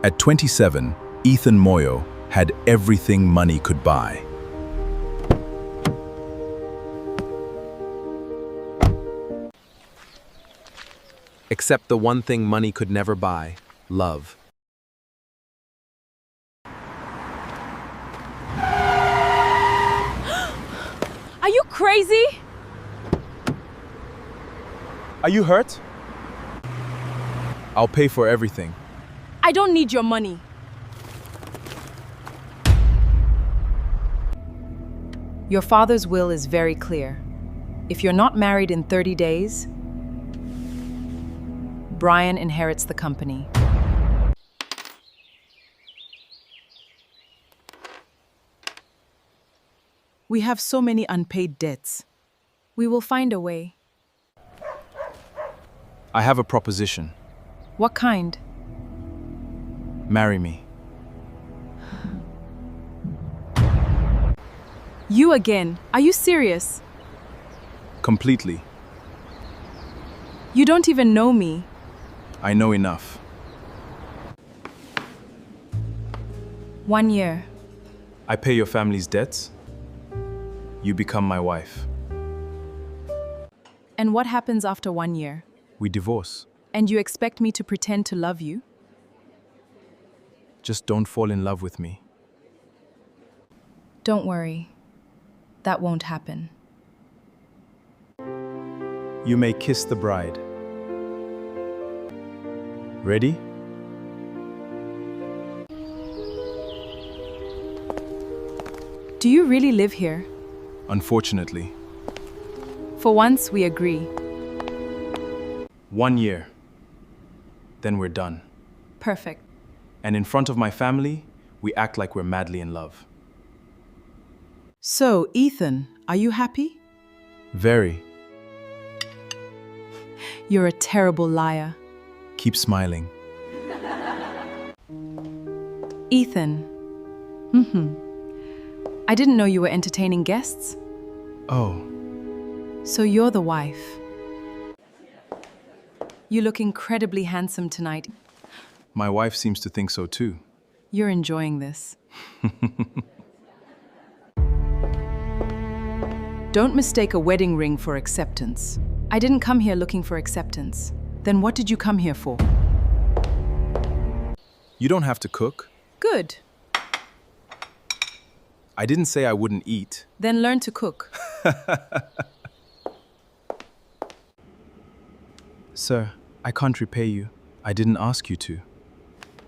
At 27, Ethan Moyo had everything money could buy. Except the one thing money could never buy, love. Are you crazy? Are you hurt? I'll pay for everything. I don't need your money. Your father's will is very clear. If you're not married in 30 days, Brian inherits the company. We have so many unpaid debts. We will find a way. I have a proposition. What kind? Marry me. You again? Are you serious? Completely. You don't even know me. I know enough. 1 year. I pay your family's debts. You become my wife. And what happens after 1 year? We divorce. And you expect me to pretend to love you? Just don't fall in love with me. Don't worry. That won't happen. You may kiss the bride. Ready? Do you really live here? Unfortunately. For once, we agree. 1 year. Then we're done. Perfect. And in front of my family, we act like we're madly in love. So, Ethan, are you happy? Very. You're a terrible liar. Keep smiling. Ethan. I didn't know you were entertaining guests. Oh, So you're the wife. You look incredibly handsome tonight. my wife seems to think so too. You're enjoying this. Don't mistake a wedding ring for acceptance. I didn't come here looking for acceptance. Then what did you come here for? You don't have to cook. Good. I didn't say I wouldn't eat. Then learn to cook. Sir, I can't repay you. I didn't ask you to.